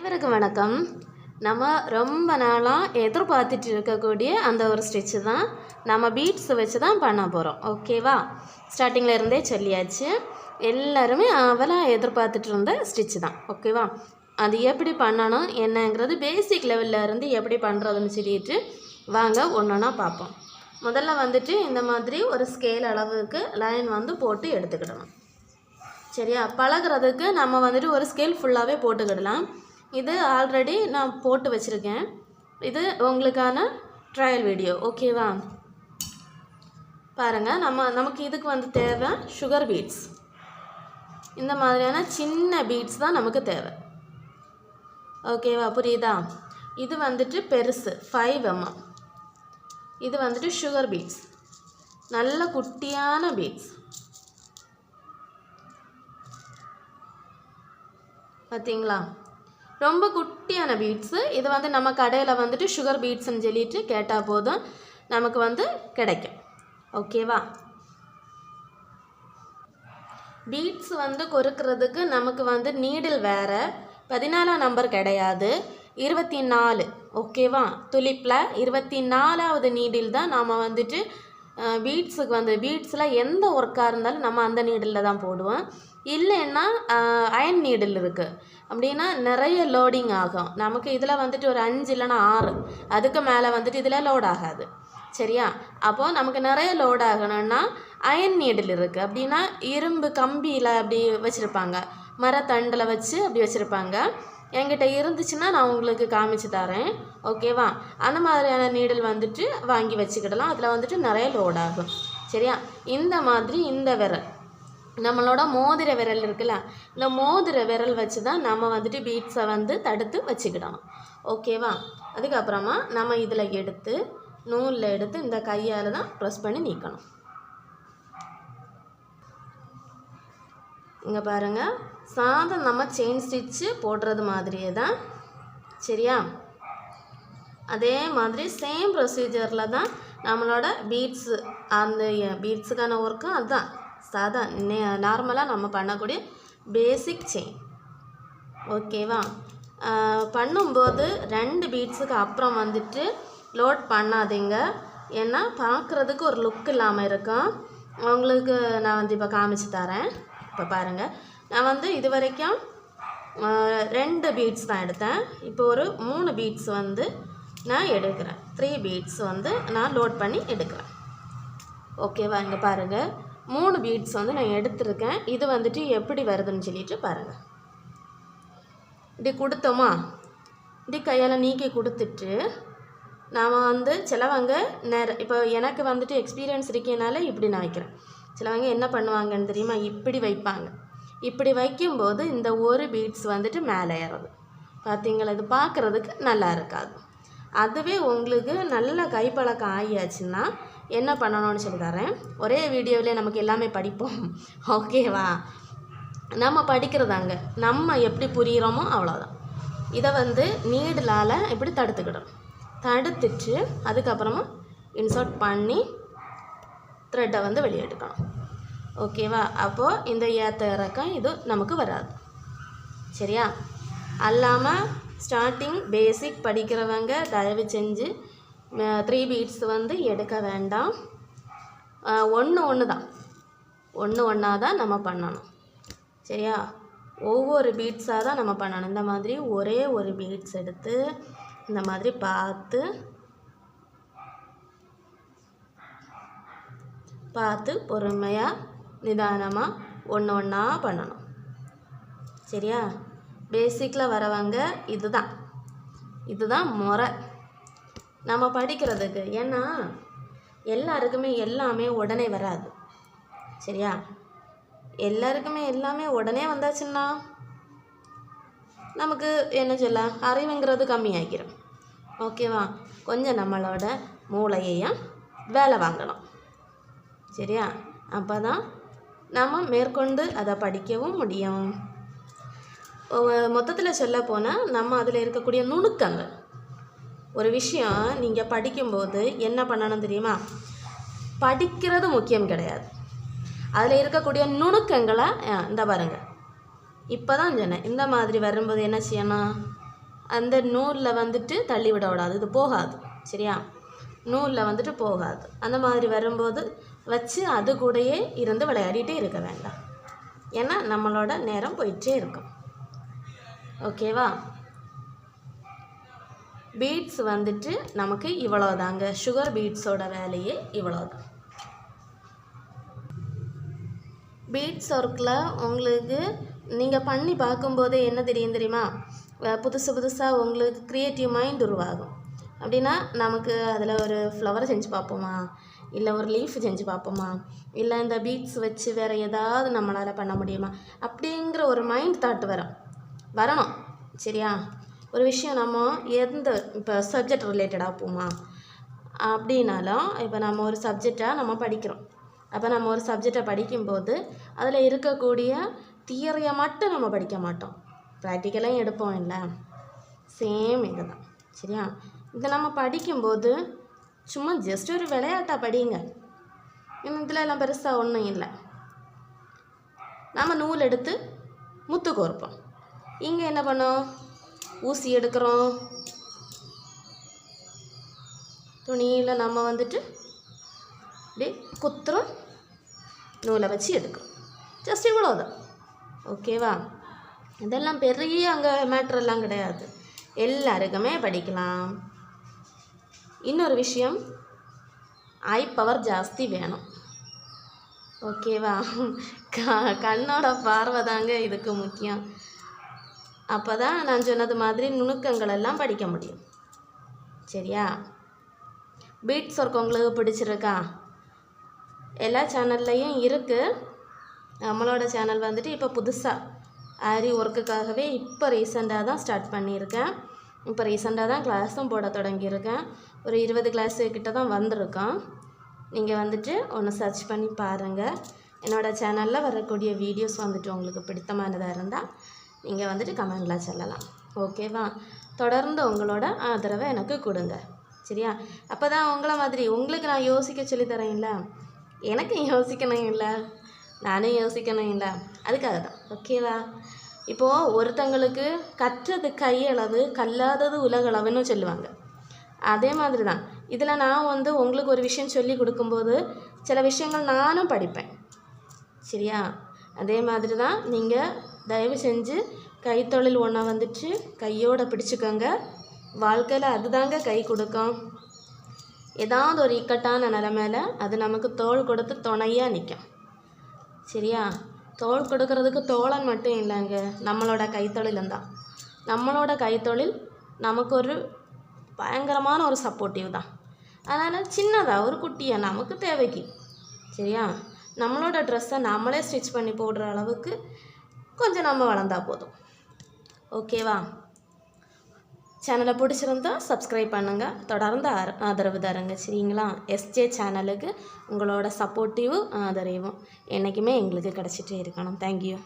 அனைவருக்கும் வணக்கம். நம்ம ரொம்ப நாளாக எதிர்பார்த்துட்டு இருக்கக்கூடிய அந்த ஒரு ஸ்டிச்சு தான் நம்ம பீட்ஸ் வச்சு தான் பண்ண போகிறோம். ஓகேவா? ஸ்டார்டிங்கில் இருந்தே சொல்லியாச்சு. எல்லாருமே அவளாக எதிர்பார்த்துட்டு இருந்த ஸ்டிச்சு தான். ஓகேவா? அது எப்படி பண்ணணும் என்னங்கிறது பேசிக் லெவலில் இருந்து எப்படி பண்ணுறதுன்னு சொல்லிட்டு வாங்க ஒன்றா பார்ப்போம். முதல்ல வந்துட்டு இந்த மாதிரி ஒரு ஸ்கேல் அளவுக்கு லைன் போட்டு எடுத்துக்கிடணும். சரியா? பழகிறதுக்கு நம்ம வந்துட்டு ஒரு ஸ்கேல் ஃபுல்லாகவே போட்டுக்கிடலாம். இது ஆல்ரெடி நான் போட்டு வச்சுருக்கேன். இது உங்களுக்கான ட்ரையல் வீடியோ. ஓகேவா? பாருங்கள், நமக்கு இதுக்கு தேவை சுகர் பீட்ஸ். இந்த மாதிரியான சின்ன பீட்ஸ் தான் நமக்கு தேவை. ஓகேவா? புரியுதா? இது பெருசு 5 mm. இது சுகர் பீட்ஸ், நல்ல குட்டியான பீட்ஸ். பார்த்தீங்களா? ரொம்ப குட்டியான பீட்ஸு. இது நம்ம கடையில் சுகர் பீட்ஸ்ன்னு சொல்லிட்டு கேட்டால் போதும், நமக்கு கிடைக்கும். ஓகேவா? பீட்ஸ் கொறுக்கிறதுக்கு நமக்கு நீடில் வேறு 14 நம்பர் கிடையாது, 24. ஓகேவா? துளிப்பில் 24வது நீடில் தான் நாம் பீட்ஸுக்கு பீட்ஸில் எந்த ஒர்க்காக இருந்தாலும் நம்ம அந்த நீடில் தான் போடுவோம். இல்லைன்னா அயன் நீடில் இருக்குது அப்படின்னா நிறைய லோடிங் ஆகும். நமக்கு இதில் ஒரு 5 இல்லைன்னா 6, அதுக்கு மேலே இதில் லோட் ஆகாது. சரியா? அப்போது நமக்கு நிறைய லோட் ஆகணும்னா அயன் நீடில் இருக்குது. அப்படின்னா இரும்பு கம்பியில் அப்படி வச்சுருப்பாங்க, மரத்தண்டில் வச்சு அப்படி வச்சுருப்பாங்க. என்கிட்ட இருந்துச்சுன்னா நான் உங்களுக்கு காமிச்சு தரேன். ஓகேவா? அந்த மாதிரியான நீடில் வாங்கி வச்சுக்கிடலாம். அதில் நிறைய லோட் ஆகும். சரியா? இந்த மாதிரி இந்த விரல், நம்மளோட மோதிர விரல் இருக்குல்ல, இந்த மோதிர விரல் வச்சு தான் நம்ம பீட்ஸை தடுத்து வச்சுக்கிடணும். ஓகேவா? அதுக்கப்புறமா நம்ம இதில் எடுத்து நூலில் எடுத்து இந்த கையால் தான் ப்ரெஸ் பண்ணி நீக்கணும். இங்கே பாருங்கள், சாதம் நம்ம செயின் ஸ்டிச்சு போடுறது மாதிரியே தான். சரியா? அதே மாதிரி சேம் ப்ரொசீஜரில் தான் நம்மளோட பீட்ஸு, அந்த பீட்ஸுக்கான ஒர்க்கும் அதுதான். சாதா நார்மலாக நம்ம பண்ணக்கூடிய பேசிக் செயின். ஓகேவா? பண்ணும்போது 2 பீட்ஸுக்கு அப்புறம் லோட் பண்ணாதீங்க. ஏன்னா பார்க்குறதுக்கு ஒரு லுக் இல்லாமல் இருக்கும். உங்களுக்கு நான் இப்போ காமிச்சு தரேன். இப்போ பாருங்கள், நான் இது வரைக்கும் 2 பீட்ஸ் தான் எடுத்தேன். இப்போ ஒரு 3 பீட்ஸ் நான் எடுக்கிறேன். 3 பீட்ஸ் நான் லோட் பண்ணி எடுக்கிறேன். ஓகேவா? இங்கே பாருங்கள், 3 பீட்ஸ் நான் எடுத்திருக்கேன். இது எப்படி வருதுன்னு சொல்லிட்டு பாருங்கள். இப்படி கொடுத்தோமா, இப்படி கையால் நீக்கி கொடுத்துட்டு நாம் சிலவங்க இப்போ எனக்கு எக்ஸ்பீரியன்ஸ் இருக்கனால இப்படி நான் வைக்கிறேன். சிலவங்க என்ன பண்ணுவாங்கன்னு தெரியுமா? இப்படி வைப்பாங்க. இப்படி வைக்கும்போது இந்த ஒரு பீட்ஸ் மேலே ஏறுது. பார்த்தீங்களா? இது பார்க்குறதுக்கு நல்லா இருக்காது. அதுவே உங்களுக்கு நல்ல கைப்பழக்கம் ஆகியாச்சுன்னா என்ன பண்ணணும்னு சொல்லி தரேன். ஒரே வீடியோவிலே நமக்கு எல்லாமே படிப்போம். ஓகேவா? நம்ம படிக்கிறதாங்க, நம்ம எப்படி புரிகிறோமோ அவ்வளோதான். இதை நீடலால் இப்படி தடுத்துக்கிடணும். தடுத்துட்டு அதுக்கப்புறமா இன்சர்ட் பண்ணி த்ரெட்டை வெளியே எடுக்கணும். ஓகேவா? அப்போது இந்த ஏற்ற இறக்கம் இது நமக்கு வராது. சரியா? அல்லாமல் ஸ்டார்டிங் பேசிக் படிக்கிறவங்க தயவு செஞ்சு 3 பீட்ஸ் எடுக்க வேண்டாம். ஒன்று தான், ஒன்றா தான் நம்ம பண்ணணும். சரியா? ஒவ்வொரு பீட்ஸாக தான் நம்ம பண்ணணும். இந்த மாதிரி ஒரே ஒரு பீட்ஸ் எடுத்து இந்த மாதிரி பார்த்து பொறுமையாக நிதானமாக ஒன்றா பண்ணணும். சரியா? பேசிக்கில் வரவங்க இதுதான் முறை நம்ம படிக்கிறதுக்கு. ஏன்னா எல்லாருக்குமே எல்லாமே உடனே வராது. சரியா? எல்லாருக்குமே எல்லாமே உடனே வந்தாச்சுன்னா நமக்கு என்ன சொல்ல, அறிவுங்கிறது கம்மியாகிடும். ஓகேவா? கொஞ்சம் நம்மளோட மூளையையும் வேலை வாங்கணும். சரியா? அப்போ தான் நம்ம மேற்கொண்டு அதை படிக்கவும் முடியும். மொத்தத்தில் சொல்ல போனால் நம்ம அதில் இருக்கக்கூடிய நுணுக்கங்கள், ஒரு விஷயம் நீங்கள் படிக்கும்போது என்ன பண்ணணும் தெரியுமா? படிக்கிறது முக்கியம் கிடையாது, அதில் இருக்கக்கூடிய நுணுக்கங்களை இந்த பாருங்கள். இப்போ தான் சொன்னேன், இந்த மாதிரி வரும்போது என்ன செய்யணும், அந்த நூலில் வந்துட்டு தள்ளி விட விடாது, இது போகாது. சரியா, நூலில் வந்துட்டு போகாது. அந்த மாதிரி வரும்போது வச்சு அது கூடயே இருந்து விளையாடிட்டே இருக்க வேண்டாம். ஏன்னா நம்மளோட நேரம் போயிட்டே இருக்கும். ஓகேவா? பீட்ஸ் வந்துட்டு நமக்கு இவ்வளோதாங்க. சுகர் பீட்ஸோட வேலையே இவ்வளோதான். பீட்ஸ் ஒர்க்கில் உங்களுக்கு நீங்கள் பண்ணி பார்க்கும்போதே என்ன தெரியுமா, புதுசாக உங்களுக்கு க்ரியேட்டிவ் மைண்ட் உருவாகும். அப்படின்னா நமக்கு அதில் ஒரு ஃப்ளவர் செஞ்சு பார்ப்போமா, இல்லை ஒரு லீஃப் செஞ்சு பார்ப்போமா, இல்லை இந்த பீட்ஸ் வச்சு வேறு ஏதாவது நம்மளால் பண்ண முடியுமா அப்படிங்கிற ஒரு மைண்ட் தாட் வரணும். சரியா, ஒரு விஷயம் நம்ம இப்போ சப்ஜெக்ட் ரிலேட்டடாக போமா அப்படின்னாலும், இப்போ நம்ம ஒரு சப்ஜெக்டாக நம்ம படிக்கிறோம். அப்போ நம்ம ஒரு சப்ஜெக்டை படிக்கும்போது அதில் இருக்கக்கூடிய தியரியை மட்டும் நம்ம படிக்க மாட்டோம், ப்ராக்டிக்கலையும் எடுப்போம். இல்லை, சேம் இது தான். சரியா, இதை நம்ம படிக்கும்போது சும்மா ஜஸ்ட் ஒரு விளையாட்டாக படிங்க. இதில் எல்லாம் பெருசாக ஒன்றும் இல்லை. நம்ம நூல் எடுத்து முத்து கோர்ப்போம். இங்கே என்ன பண்ணோம், ஊசி எடுக்கிறோம், துணியில் நம்ம வந்துட்டு இப்படி குத்துறோம், நூலை வச்சு எடுக்கிறோம். ஜஸ்ட் இவ்வளோதான். ஓகேவா? இதெல்லாம் பெரிய அங்கே மேட்ரெல்லாம் கிடையாது, எல்லாருக்குமே படிக்கலாம். இன்னொரு விஷயம், ஐ பவர் ஜாஸ்தி வேணும். ஓகேவா? கண்ணோட பார்வை தாங்க இதுக்கு முக்கியம். அப்போ தான் நான் சொன்னது மாதிரி நுணுக்கங்கள் எல்லாம் படிக்க முடியும். சரியா, பீட்ஸ் ஒர்க் உங்களுக்கு பிடிச்சிருக்கா? எல்லா சேனல்லையும் இருக்குது. நம்மளோட சேனல் வந்துட்டு இப்போ புதுசாக ஆரி ஒர்க்குக்காகவே இப்போ ரீசெண்டாக தான் ஸ்டார்ட் பண்ணியிருக்கேன். இப்போ ரீசெண்டாக தான் கிளாஸும் போட தொடங்கியிருக்கேன். ஒரு 20 கிளாஸு கிட்ட தான் வந்திருக்கோம். நீங்கள் வந்துட்டு ஒன்று சர்ச் பண்ணி பாருங்கள். என்னோடய சேனலில் வரக்கூடிய வீடியோஸ் வந்துட்டு உங்களுக்கு பிடித்தமானதாக இருந்தால் நீங்கள் வந்துட்டு கமெண்டில் சொல்லலாம். ஓகேவா? தொடர்ந்து உங்களோட ஆதரவை எனக்கு கொடுங்க. சரியா, அப்போ தான் உங்களை மாதிரி உங்களுக்கு நான் யோசிக்க சொல்லித்தரேன்ல, எனக்கு யோசிக்கணும் இல்லை, நானும் யோசிக்கணும் இல்லை, அதுக்காக தான். ஓகேவா? இப்போது ஒருத்தங்களுக்கு கற்றது கையளவு கல்லாதது உலகளவுன்னு சொல்லுவாங்க. அதே மாதிரி தான் இதில் நான் வந்து உங்களுக்கு ஒரு விஷயம் சொல்லி கொடுக்கும்போது சில விஷயங்கள் நானும் படிப்பேன். சரியா, அதே மாதிரி தான் நீங்கள் தயவு செஞ்சு கைத்தொழில் ஒன்றை வந்துட்டு கையோடு பிடிச்சிக்கோங்க. வாழ்க்கையில் அதுதாங்க கை கொடுக்கும். ஏதாவது ஒரு இக்கட்டான நிலமையில அது நமக்கு தோள் கொடுத்து துணையாக நிற்கும். சரியா, தோள் கொடுக்கறதுக்கு தோழன் மட்டும் இல்லைங்க, நம்மளோட கைத்தொழிலும் தான். நம்மளோட கைத்தொழில் நமக்கு ஒரு பயங்கரமான ஒரு சப்போர்ட்டிவ் தான். அதனால் சின்னதாக ஒரு குட்டியாக நமக்கு தேவைக்கு. சரியா, நம்மளோட ட்ரெஸ்ஸை நம்மளே ஸ்டிச் பண்ணி போடுற அளவுக்கு கொஞ்சம் நம்ம வளர்ந்தா போதும். ஓகேவா? சேனலை பிடிச்சிருந்தா சப்ஸ்கிரைப் பண்ணுங்கள், தொடர்ந்து ஆதரவு தருங்க. சரிங்களா? எஸ்ஜே சேனலுக்கு உங்களோட சப்போர்ட்டிவும் ஆதரவும் என்றைக்குமே எங்களுக்கு கிடச்சிட்டே இருக்கணும். தேங்க்யூ.